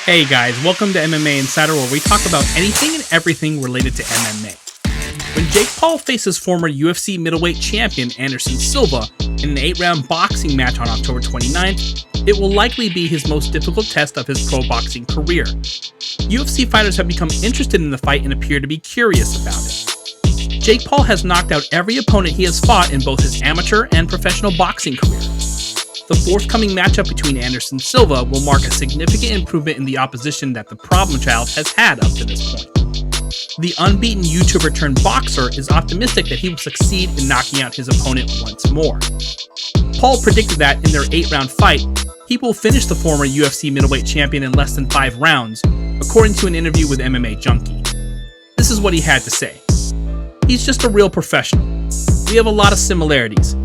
Hey guys, welcome to MMA Insider, where we talk about anything and everything related to MMA. When Jake Paul faces former UFC middleweight champion Anderson Silva in an 8-round boxing match on October 29th, it will likely be his most difficult test of his pro boxing career. UFC fighters have become interested in the fight and appear to be curious about it. Jake Paul has knocked out every opponent he has fought in both his amateur and professional boxing career. The forthcoming matchup between Anderson Silva will mark a significant improvement in the opposition that the problem child has had up to this point. The unbeaten YouTuber turned boxer is optimistic that he will succeed in knocking out his opponent once more. Paul predicted that in their 8-round fight, he will finish the former UFC middleweight champion in less than 5 rounds, according to an interview with MMA Junkie. This is what he had to say. "He's just a real professional. We have a lot of similarities.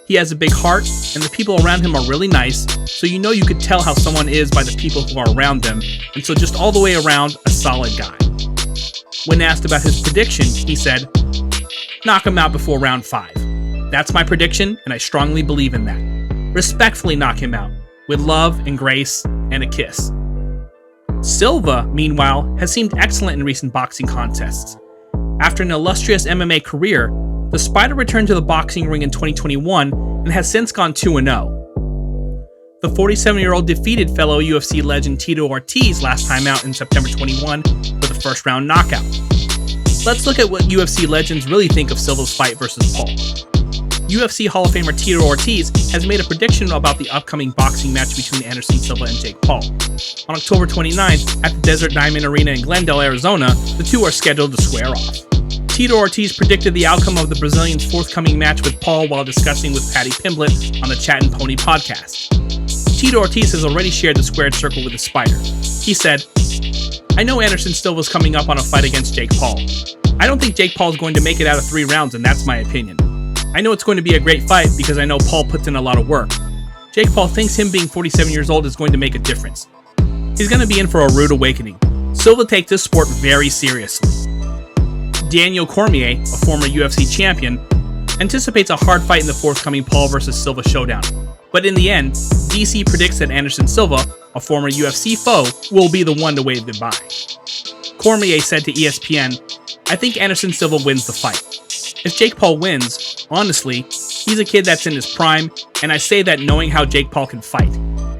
He has a big heart, and the people around him are really nice, so you know you could tell how someone is by the people who are around them, and so just all the way around, a solid guy." When asked about his prediction, he said, "Knock him out before round 5. That's my prediction, and I strongly believe in that. Respectfully knock him out, with love and grace and a kiss." Silva, meanwhile, has seemed excellent in recent boxing contests. After an illustrious MMA career, the Spider returned to the boxing ring in 2021 and has since gone 2-0. The 47-year-old defeated fellow UFC legend Tito Ortiz last time out in September 21 with a first-round knockout. Let's look at what UFC legends really think of Silva's fight versus Paul. UFC Hall of Famer Tito Ortiz has made a prediction about the upcoming boxing match between Anderson Silva and Jake Paul. On October 29th, at the Desert Diamond Arena in Glendale, Arizona, the two are scheduled to square off. Tito Ortiz predicted the outcome of the Brazilian's forthcoming match with Paul while discussing with Paddy Pimblett on the Chat and Pony podcast. Tito Ortiz has already shared the squared circle with the Spider. He said, "I know Anderson Silva's coming up on a fight against Jake Paul. I don't think Jake Paul's going to make it out of 3 rounds, and that's my opinion. I know it's going to be a great fight because I know Paul puts in a lot of work. Jake Paul thinks him being 47 years old is going to make a difference. He's going to be in for a rude awakening. Silva takes this sport very seriously." Daniel Cormier, a former UFC champion, anticipates a hard fight in the forthcoming Paul vs. Silva showdown. But in the end, DC predicts that Anderson Silva, a former UFC foe, will be the one to wave goodbye. Cormier said to ESPN, "I think Anderson Silva wins the fight. If Jake Paul wins, honestly, he's a kid that's in his prime, and I say that knowing how Jake Paul can fight.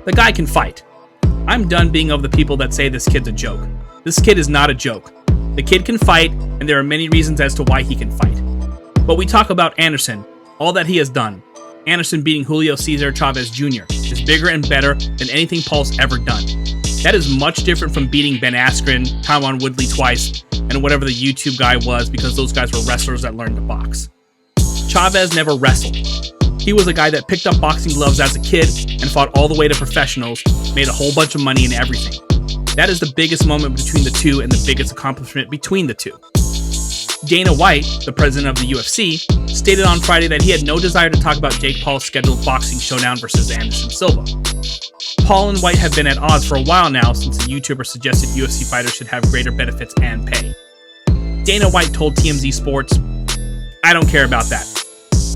The guy can fight. I'm done being of the people that say this kid's a joke. This kid is not a joke. The kid can fight, and there are many reasons as to why he can fight. But we talk about Anderson, all that he has done. Anderson beating Julio Cesar Chavez Jr. is bigger and better than anything Paul's ever done. That is much different from beating Ben Askren, Tyron Woodley twice, and whatever the YouTube guy was, because those guys were wrestlers that learned to box. Chavez never wrestled. He was a guy that picked up boxing gloves as a kid and fought all the way to professionals, made a whole bunch of money and everything. That is the biggest moment between the two and the biggest accomplishment between the two." Dana White, the president of the UFC, stated on Friday that he had no desire to talk about Jake Paul's scheduled boxing showdown versus Anderson Silva. Paul and White have been at odds for a while now since the YouTuber suggested UFC fighters should have greater benefits and pay. Dana White told TMZ Sports, "I don't care about that.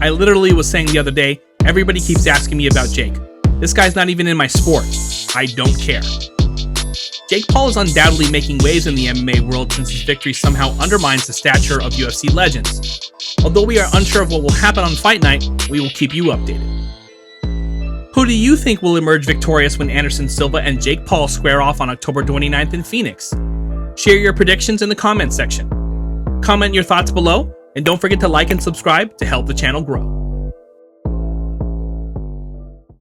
I literally was saying the other day, everybody keeps asking me about Jake. This guy's not even in my sport. I don't care." Jake Paul is undoubtedly making waves in the MMA world since his victory somehow undermines the stature of UFC legends. Although we are unsure of what will happen on fight night, we will keep you updated. Who do you think will emerge victorious when Anderson Silva and Jake Paul square off on October 29th in Phoenix? Share your predictions in the comments section. Comment your thoughts below, and don't forget to like and subscribe to help the channel grow.